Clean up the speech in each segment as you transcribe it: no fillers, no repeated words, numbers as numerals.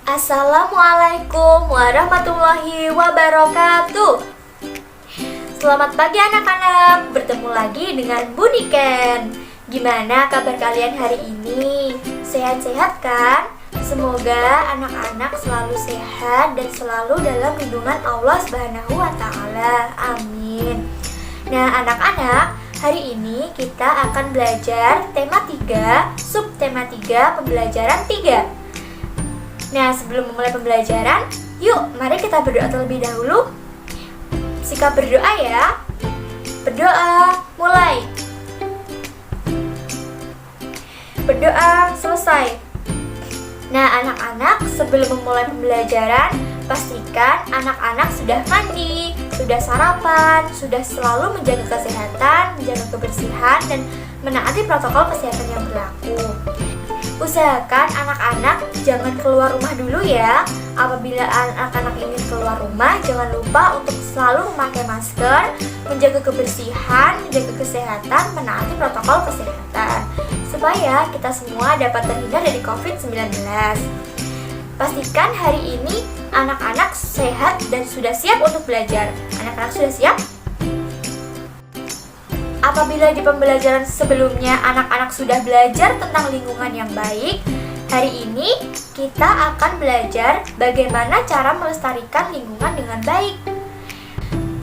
Assalamualaikum warahmatullahi wabarakatuh. Selamat pagi anak-anak, bertemu lagi dengan Buniken. Gimana kabar kalian hari ini? Sehat-sehat kan? Semoga anak-anak selalu sehat dan selalu dalam lindungan Allah Subhanahu wa Ta'ala. Amin. Nah anak-anak, hari ini kita akan belajar tema 3, subtema 3, pembelajaran 3. Nah, sebelum memulai pembelajaran, yuk mari kita berdoa terlebih dahulu. Sikap berdoa ya. Berdoa, mulai. Berdoa, selesai. Nah, anak-anak, sebelum memulai pembelajaran, pastikan anak-anak sudah mandi, sudah sarapan, sudah selalu menjaga kesehatan, menjaga kebersihan, dan menaati protokol kesehatan yang berlaku. Usahakan anak-anak jangan keluar rumah dulu ya. Apabila anak-anak ingin keluar rumah, jangan lupa untuk selalu memakai masker, menjaga kebersihan, menjaga kesehatan, menaati protokol kesehatan, supaya kita semua dapat terhindar dari COVID-19. Pastikan hari ini anak-anak sehat dan sudah siap untuk belajar. Anak-anak sudah siap? Apabila di pembelajaran sebelumnya anak-anak sudah belajar tentang lingkungan yang baik, hari ini kita akan belajar bagaimana cara melestarikan lingkungan dengan baik.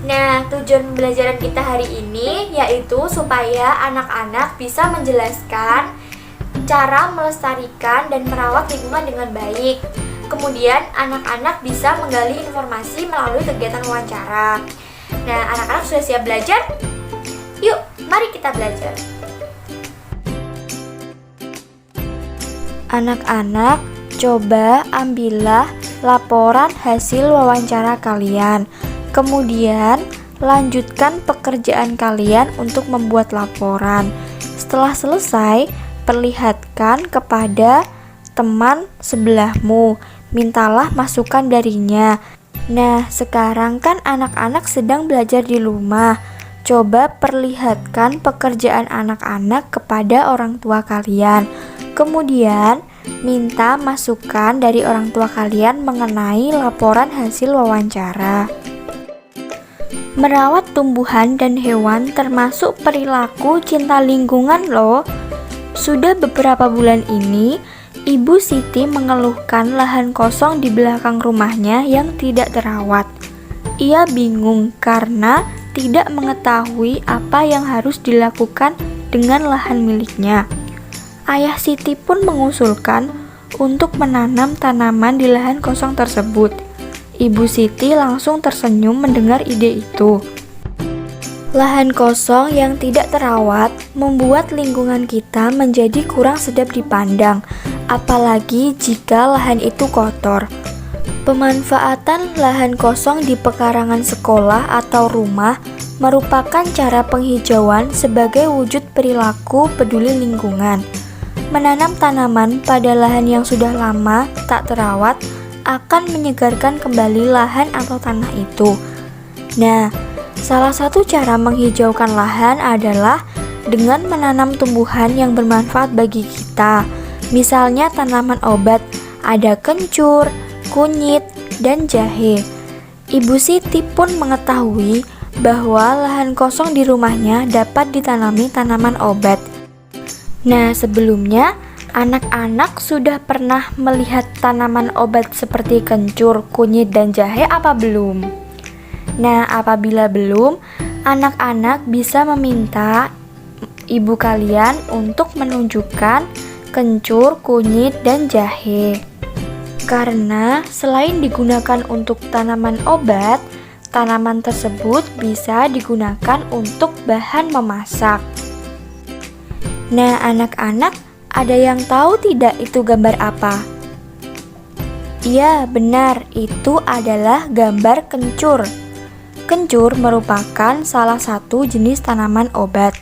Nah, tujuan pembelajaran kita hari ini yaitu supaya anak-anak bisa menjelaskan cara melestarikan dan merawat lingkungan dengan baik. Kemudian anak-anak bisa menggali informasi melalui kegiatan wawancara. Nah, anak-anak sudah siap belajar? Yuk, mari kita belajar. Anak-anak, coba ambillah laporan hasil wawancara kalian. Kemudian, lanjutkan pekerjaan kalian untuk membuat laporan. Setelah selesai, perlihatkan kepada teman sebelahmu. Mintalah masukan darinya. Nah, sekarang kan anak-anak sedang belajar di rumah. Coba perlihatkan pekerjaan anak-anak kepada orang tua kalian. Kemudian, minta masukan dari orang tua kalian mengenai laporan hasil wawancara. Merawat tumbuhan dan hewan termasuk perilaku cinta lingkungan loh. Sudah beberapa bulan ini, Ibu Siti mengeluhkan lahan kosong di belakang rumahnya yang tidak terawat. Ia bingung karena tidak mengetahui apa yang harus dilakukan dengan lahan miliknya. Ayah Siti pun mengusulkan untuk menanam tanaman di lahan kosong tersebut. Ibu Siti langsung tersenyum mendengar ide itu. Lahan kosong yang tidak terawat membuat lingkungan kita menjadi kurang sedap dipandang, apalagi jika lahan itu kotor. Pemanfaatan lahan kosong di pekarangan sekolah atau rumah merupakan cara penghijauan sebagai wujud perilaku peduli lingkungan. Menanam tanaman pada lahan yang sudah lama tak terawat akan menyegarkan kembali lahan atau tanah itu. Nah, salah satu cara menghijaukan lahan adalah dengan menanam tumbuhan yang bermanfaat bagi kita. Misalnya tanaman obat, ada kencur, kunyit, dan jahe. Ibu Siti pun mengetahui bahwa lahan kosong di rumahnya dapat ditanami tanaman obat. Nah, sebelumnya anak-anak sudah pernah melihat tanaman obat seperti kencur, kunyit, dan jahe apa belum? Nah, apabila belum, anak-anak bisa meminta ibu kalian untuk menunjukkan kencur, kunyit, dan jahe. Karena selain digunakan untuk tanaman obat, tanaman tersebut bisa digunakan untuk bahan memasak. Nah, anak-anak, ada yang tahu tidak itu gambar apa? Iya, benar, itu adalah gambar kencur. Kencur merupakan salah satu jenis tanaman obat.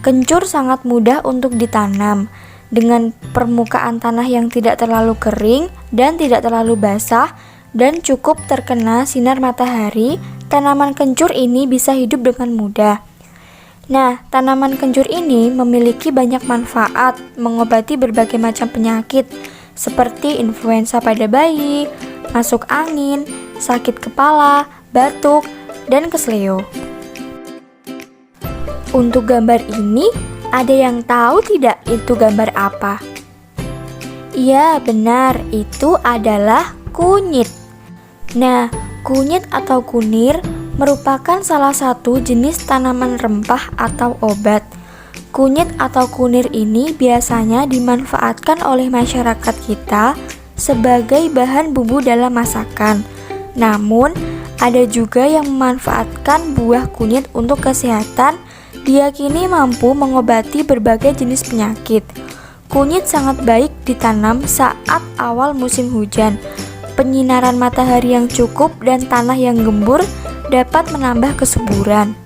Kencur sangat mudah untuk ditanam. Dengan permukaan tanah yang tidak terlalu kering dan tidak terlalu basah dan cukup terkena sinar matahari, tanaman kencur ini bisa hidup dengan mudah. Nah, tanaman kencur ini memiliki banyak manfaat, mengobati berbagai macam penyakit, seperti influenza pada bayi, masuk angin, sakit kepala, batuk, dan kesleo. Untuk gambar ini, ada yang tahu tidak itu gambar apa? Iya, benar, itu adalah kunyit. Nah, kunyit atau kunir merupakan salah satu jenis tanaman rempah atau obat. Kunyit atau kunir ini biasanya dimanfaatkan oleh masyarakat kita sebagai bahan bumbu dalam masakan. Namun, ada juga yang memanfaatkan buah kunyit untuk kesehatan, diyakini mampu mengobati berbagai jenis penyakit. Kunyit sangat baik ditanam saat awal musim hujan. Penyinaran matahari yang cukup dan tanah yang gembur dapat menambah kesuburan.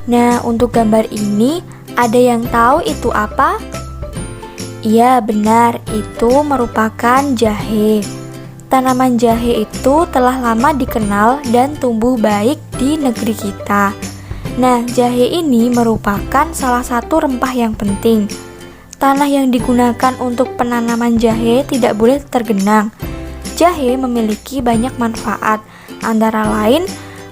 Nah, untuk gambar ini, ada yang tahu itu apa? Iya, benar, itu merupakan jahe. Tanaman jahe itu telah lama dikenal dan tumbuh baik di negeri kita. Nah, jahe ini merupakan salah satu rempah yang penting. Tanah yang digunakan untuk penanaman jahe tidak boleh tergenang. Jahe memiliki banyak manfaat, antara lain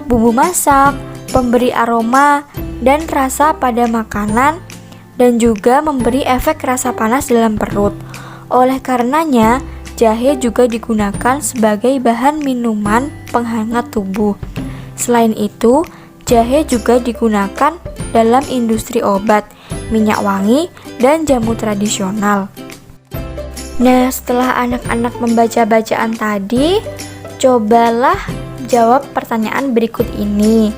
bumbu masak, pemberi aroma dan rasa pada makanan, dan juga memberi efek rasa panas dalam perut. Oleh karenanya, jahe juga digunakan sebagai bahan minuman penghangat tubuh. Selain itu, jahe juga digunakan dalam industri obat, minyak wangi, dan jamu tradisional. Nah, setelah anak-anak membaca bacaan tadi, cobalah jawab pertanyaan berikut ini.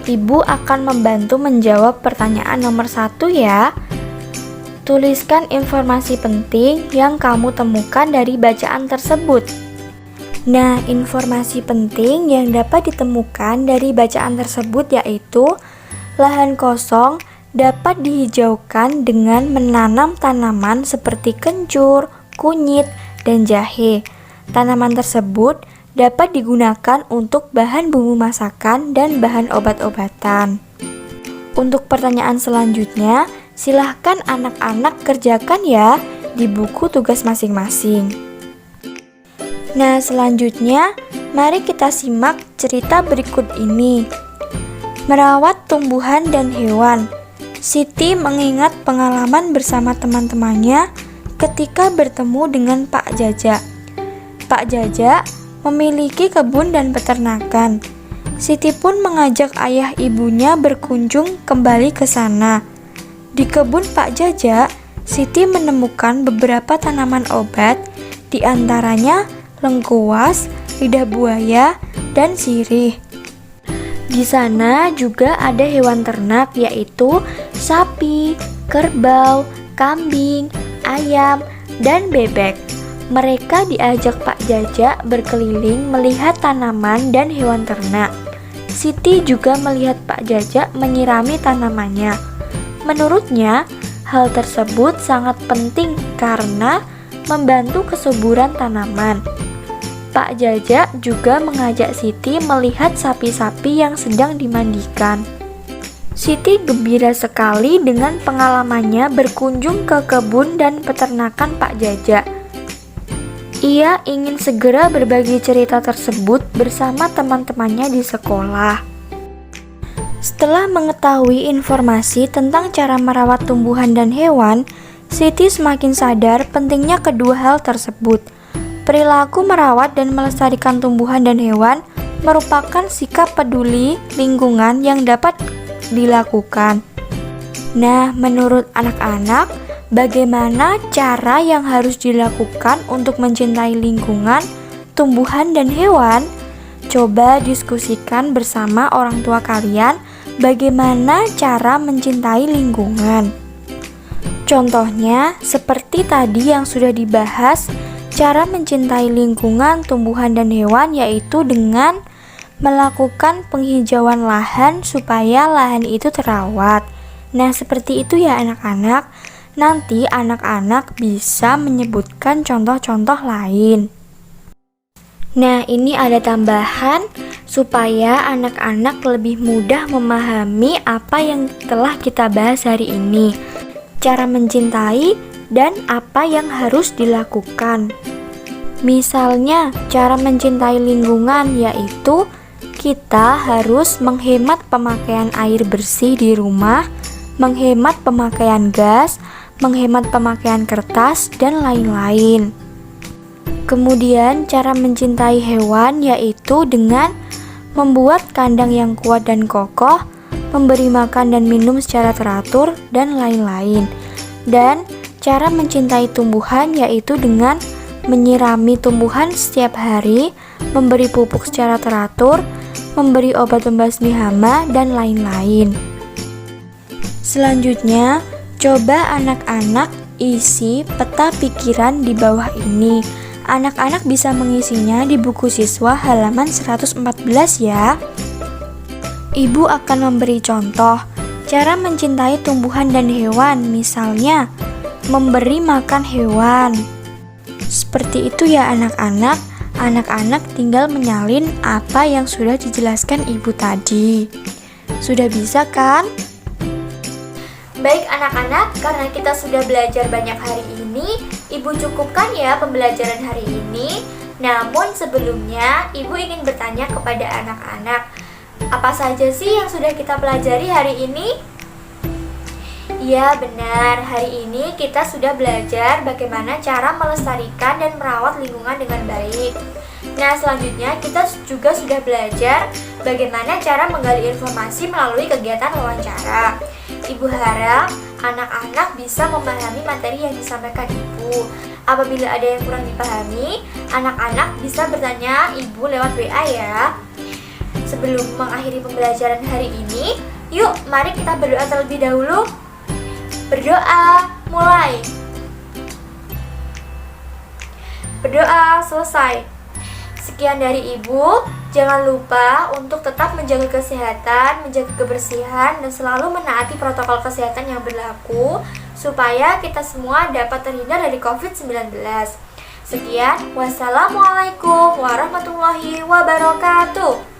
Ibu akan membantu menjawab pertanyaan nomor 1 ya. Tuliskan informasi penting yang kamu temukan dari bacaan tersebut. Nah, informasi penting yang dapat ditemukan dari bacaan tersebut yaitu lahan kosong dapat dihijaukan dengan menanam tanaman seperti kencur, kunyit, dan jahe. Tanaman tersebut dapat digunakan untuk bahan bumbu masakan dan bahan obat-obatan. Untuk pertanyaan selanjutnya, silahkan anak-anak kerjakan ya di buku tugas masing-masing. Nah, selanjutnya mari kita simak cerita berikut ini. Merawat tumbuhan dan hewan. Siti mengingat pengalaman bersama teman-temannya ketika bertemu dengan Pak Jaja. Pak Jaja memiliki kebun dan peternakan. Siti pun mengajak ayah ibunya berkunjung kembali ke sana. Di kebun Pak Jaja, Siti menemukan beberapa tanaman obat, di antaranya lengkuas, lidah buaya, dan sirih. Di sana juga ada hewan ternak yaitu sapi, kerbau, kambing, ayam, dan bebek. Mereka diajak Pak Jaja berkeliling melihat tanaman dan hewan ternak. Siti juga melihat Pak Jaja menyirami tanamannya. Menurutnya, hal tersebut sangat penting karena membantu kesuburan tanaman. Pak Jaja juga mengajak Siti melihat sapi-sapi yang sedang dimandikan. Siti gembira sekali dengan pengalamannya berkunjung ke kebun dan peternakan Pak Jaja. Ia ingin segera berbagi cerita tersebut bersama teman-temannya di sekolah. Setelah mengetahui informasi tentang cara merawat tumbuhan dan hewan, Siti semakin sadar pentingnya kedua hal tersebut. Perilaku merawat dan melestarikan tumbuhan dan hewan merupakan sikap peduli lingkungan yang dapat dilakukan. Nah, menurut anak-anak, bagaimana cara yang harus dilakukan untuk mencintai lingkungan, tumbuhan, dan hewan? Coba diskusikan bersama orang tua kalian bagaimana cara mencintai lingkungan. Contohnya, seperti tadi yang sudah dibahas, cara mencintai lingkungan, tumbuhan, dan hewan yaitu dengan melakukan penghijauan lahan supaya lahan itu terawat. Nah, seperti itu ya anak-anak. Nanti anak-anak bisa menyebutkan contoh-contoh lain. Nah, ini ada tambahan supaya anak-anak lebih mudah memahami apa yang telah kita bahas hari ini. Cara mencintai dan apa yang harus dilakukan. Misalnya, cara mencintai lingkungan yaitu kita harus menghemat pemakaian air bersih di rumah, menghemat pemakaian gas, menghemat pemakaian kertas, dan lain-lain. Kemudian, cara mencintai hewan yaitu dengan membuat kandang yang kuat dan kokoh, memberi makan dan minum secara teratur, dan lain-lain. Dan cara mencintai tumbuhan yaitu dengan menyirami tumbuhan setiap hari, memberi pupuk secara teratur, memberi obat pembasmi hama, dan lain-lain. Selanjutnya, coba anak-anak isi peta pikiran di bawah ini. Anak-anak bisa mengisinya di buku siswa halaman 114 ya. Ibu akan memberi contoh cara mencintai tumbuhan dan hewan, misalnya memberi makan hewan. Seperti itu ya anak-anak. Anak-anak tinggal menyalin apa yang sudah dijelaskan ibu tadi. Sudah bisa kan? Baik anak-anak, karena kita sudah belajar banyak hari ini, ibu cukupkan ya pembelajaran hari ini. Namun sebelumnya, ibu ingin bertanya kepada anak-anak, apa saja sih yang sudah kita pelajari hari ini? Ya benar, hari ini kita sudah belajar bagaimana cara melestarikan dan merawat lingkungan dengan baik. Nah selanjutnya kita juga sudah belajar bagaimana cara menggali informasi melalui kegiatan wawancara. Ibu harap anak-anak bisa memahami materi yang disampaikan ibu. Apabila ada yang kurang dipahami, anak-anak bisa bertanya ibu lewat WA ya. Sebelum mengakhiri pembelajaran hari ini, yuk mari kita berdoa terlebih dahulu. Berdoa, mulai. Berdoa, selesai. Sekian dari ibu. Jangan lupa untuk tetap menjaga kesehatan, menjaga kebersihan, dan selalu menaati protokol kesehatan yang berlaku supaya kita semua dapat terhindar dari COVID-19. Sekian, wassalamualaikum warahmatullahi wabarakatuh.